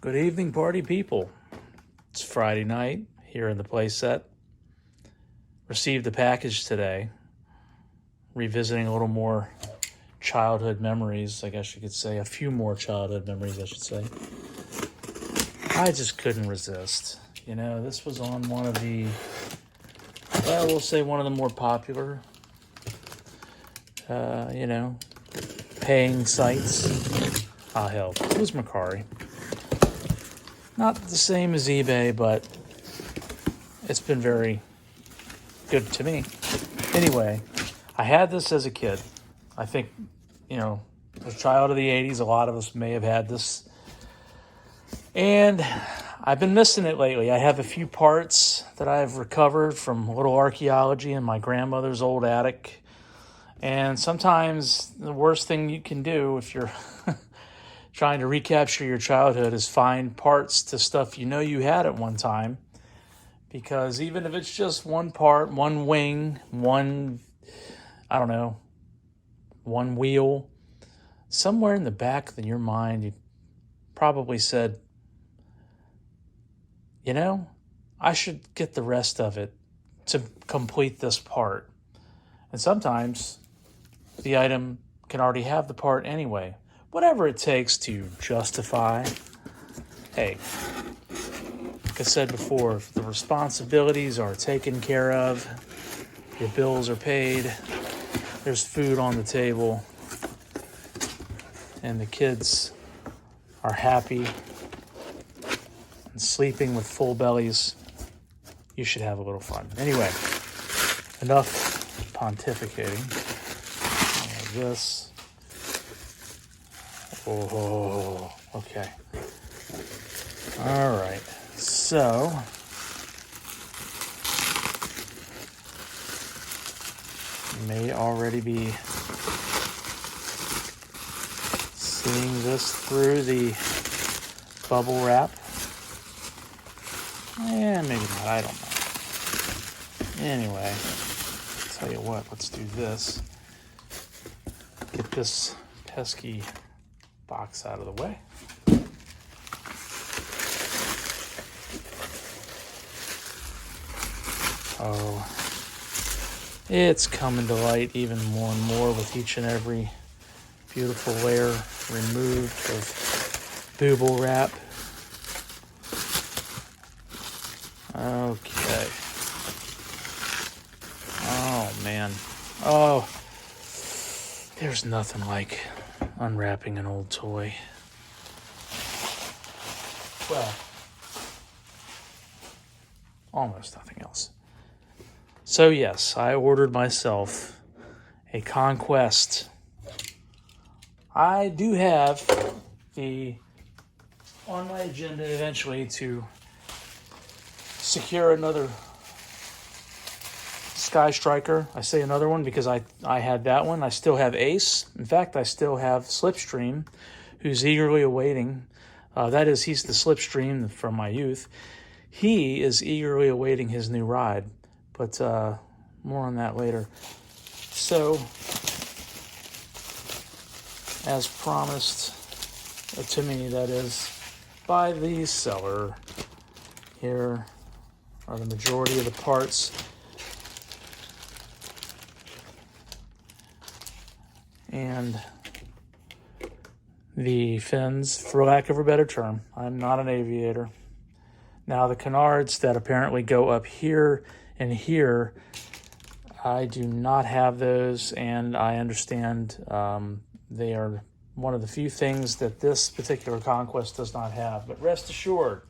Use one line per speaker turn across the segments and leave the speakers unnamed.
Good evening, party people. It's Friday night here in the playset. Received a package today, revisiting a little more childhood memories, I guess you could say. A few more childhood memories, I should say. I just couldn't resist. You know, this was on one of the, well, we'll say one of the more popular, paying sites. Ah, hell, it was Mercari. Not the same as eBay, but it's been very good to me. Anyway, I had this as a kid. I think, as a child of the 80s, a lot of us may have had this. And I've been missing it lately. I have a few parts that I've recovered from a little archaeology in my grandmother's old attic. And sometimes the worst thing you can do if you're trying to recapture your childhood is find parts to stuff you had at one time. Because even if it's just one part, one wing, one wheel, somewhere in the back of your mind, you probably said, I should get the rest of it to complete this part. And sometimes the item can already have the part anyway. Whatever it takes to justify. Hey, like I said before, if the responsibilities are taken care of, your bills are paid, there's food on the table, and the kids are happy and sleeping with full bellies, you should have a little fun. Anyway, enough pontificating. This. Oh, okay. All right. So, you may already be seeing this through the bubble wrap. Maybe not. I don't know. Anyway, I'll tell you what. Let's do this. Get this pesky box out of the way. Oh, it's coming to light even more and more with each and every beautiful layer removed of bubble wrap. Okay. Oh, man. Oh, there's nothing like unwrapping an old toy. Well, almost nothing else. So yes, I ordered myself a Conquest. I do have on my agenda eventually to secure another Sky Striker. I say another one because I had that one. I still have Ace. In fact, I still have Slipstream, who's eagerly awaiting. He's the Slipstream from my youth. He is eagerly awaiting his new ride, but more on that later. So, as promised to me, that is, by the seller, here are the majority of the parts. And the fins, for lack of a better term. I'm not an aviator. Now, the canards that apparently go up here and here, I do not have those, and I understand they are one of the few things that this particular Conquest does not have. But rest assured,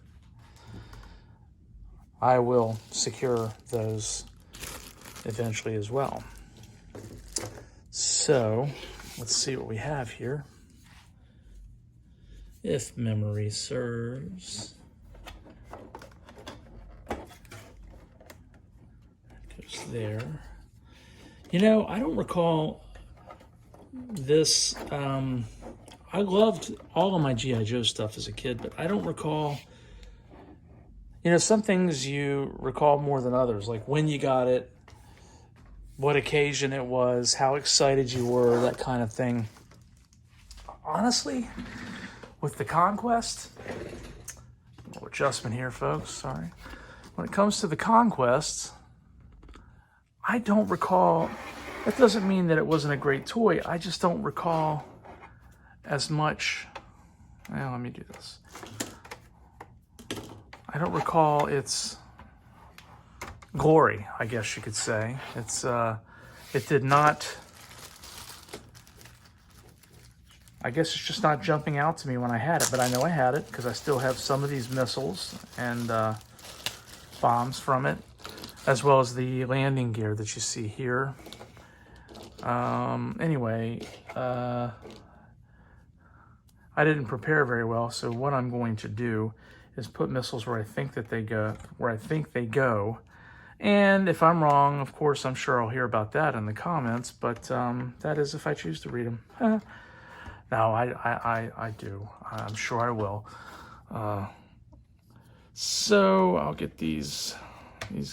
I will secure those eventually as well. So, let's see what we have here. If memory serves. That goes there. I don't recall this. I loved all of my GIJoe stuff as a kid, but I don't recall. Some things you recall more than others, like when you got it, what occasion it was, how excited you were, that kind of thing. Honestly, with the Conquest, adjustment here, folks. Sorry. When it comes to the Conquest, I don't recall. That doesn't mean that it wasn't a great toy. I just don't recall as much. Well, let me do this. I don't recall its glory, I guess you could say. It did not. I guess it's just not jumping out to me when I had it, but I know I had it because I still have some of these missiles and bombs from it, as well as the landing gear that you see here. Anyway, I didn't prepare very well, so what I'm going to do is put missiles where I think that they go, and if I'm wrong, of course, I'm sure I'll hear about that in the comments, but that is if I choose to read them. No, I do. I'm sure I will. So I'll get these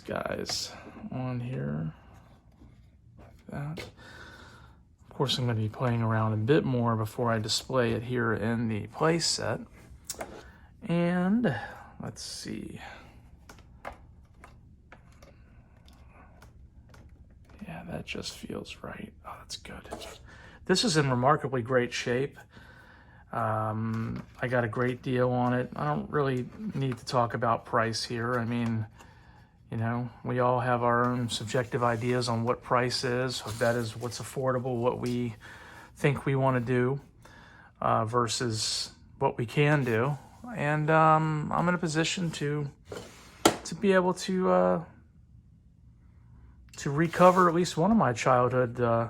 guys on here. Like that. Of course, I'm going to be playing around a bit more before I display it here in the play set. And let's see. Yeah, that just feels right. Oh, that's good. This is in remarkably great shape. I got a great deal on it. I don't really need to talk about price here. I mean, you know, we all have our own subjective ideas on what price is. That is what's affordable, what we think we want to do versus what we can do. And I'm in a position to be able to recover at least one of my childhood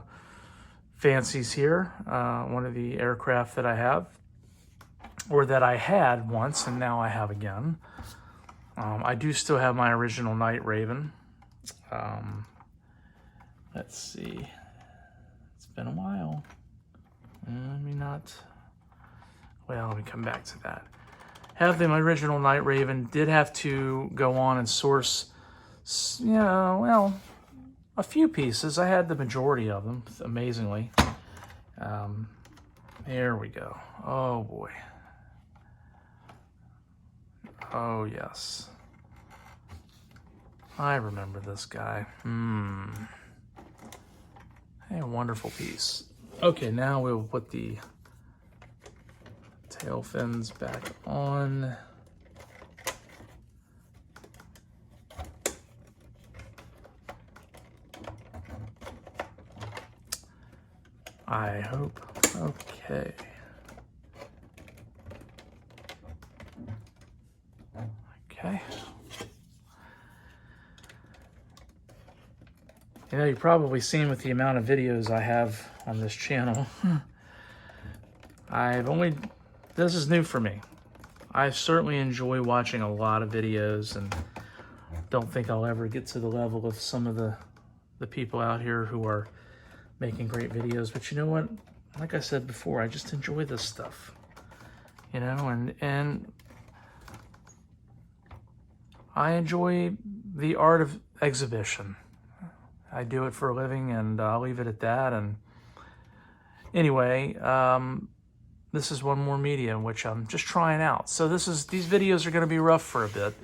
fancies here. One of the aircraft that I have, or that I had once and now I have again. I do still have my original Night Raven. Let's see. It's been a while. Let me come back to that. Have the original Night Raven. Did have to go on and source, a few pieces. I had the majority of them, amazingly. There we go. Oh boy. Oh yes. I remember this guy. Hey, a wonderful piece. Okay, now we'll put the tail fins back on. I hope. Okay. Okay. You know, you've probably seen with the amount of videos I have on this channel, this is new for me. I certainly enjoy watching a lot of videos and don't think I'll ever get to the level of some of the people out here who are making great videos. But you know what? Like I said before, I just enjoy this stuff. You know, and I enjoy the art of exhibition. I do it for a living, and I'll leave it at that. And anyway, this is one more media in which I'm just trying out. So these videos are going to be rough for a bit.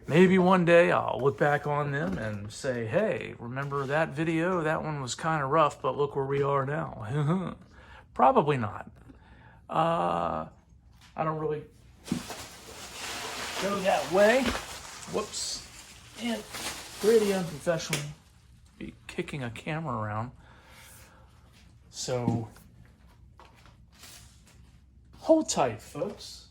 Maybe one day I'll look back on them and say, hey, remember that video? That one was kind of rough, but look where we are now. Probably not. I don't really go that way. Whoops. And pretty unprofessional be kicking a camera around. So hold tight, folks.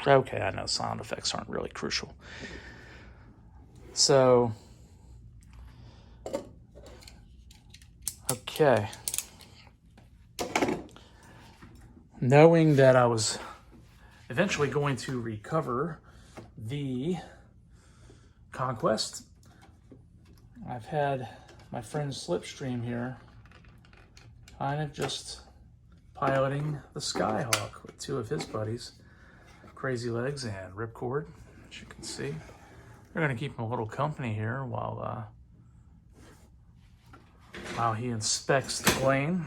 Okay, I know sound effects aren't really crucial. So, okay. Knowing that I was eventually going to recover the Conquest, I've had my friend Slipstream here kind of just piloting the Skyhawk with two of his buddies. Of Crazy Legs and Ripcord, as you can see. They're going to keep him a little company here while he inspects the plane.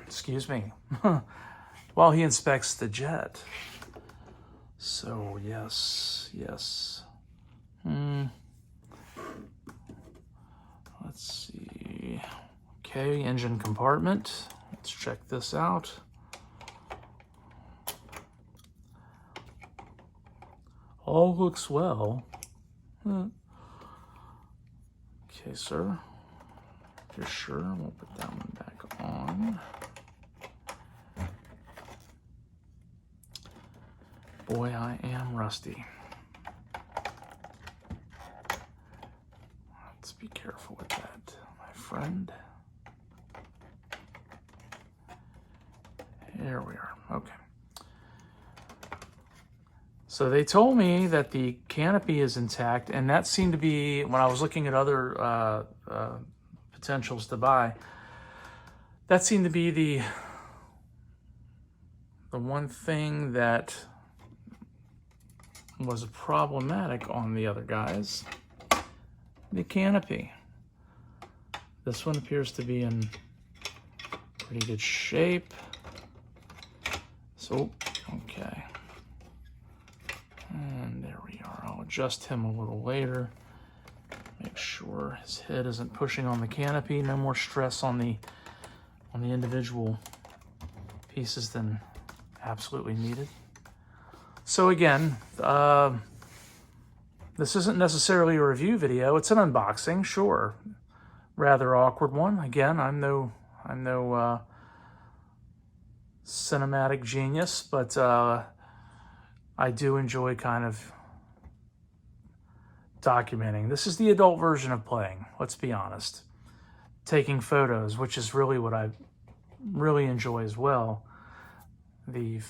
Excuse me. While he inspects the jet. So, yes. Let's see. Okay, engine compartment. Let's check this out. All looks well. Okay, sir. If you're sure, we'll put that one back on. Boy, I am rusty. Let's be careful with that, my friend. Here we are. Okay. So they told me that the canopy is intact, and that seemed to be, when I was looking at other potentials to buy, that seemed to be the one thing that was problematic on the other guys. The canopy. This one appears to be in pretty good shape. So, okay. And there we are. I'll adjust him a little later. Make sure his head isn't pushing on the canopy. No more stress on the individual pieces than absolutely needed. So again, this isn't necessarily a review video. It's an unboxing, sure. Rather awkward one. Again, I'm no cinematic genius, but I do enjoy kind of documenting. This is the adult version of playing, let's be honest. Taking photos, which is really what I really enjoy as well. The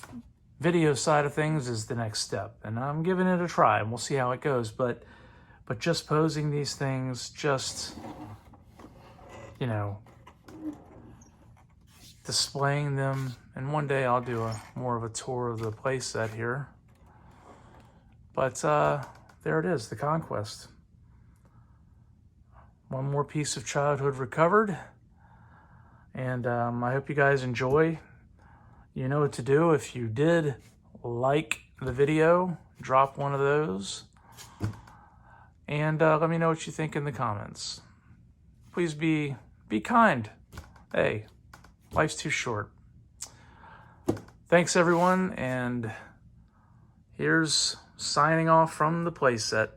video side of things is the next step, and I'm giving it a try, and we'll see how it goes. But just posing these things, just, you know, displaying them, and one day I'll do more of a tour of the playset here. But there it is, the Conquest. One more piece of childhood recovered, and I hope you guys enjoy. You know what to do. If you did like the video, drop one of those, and let me know what you think in the comments. Please be kind. Hey, life's too short. Thanks everyone, and here's signing off from the playset.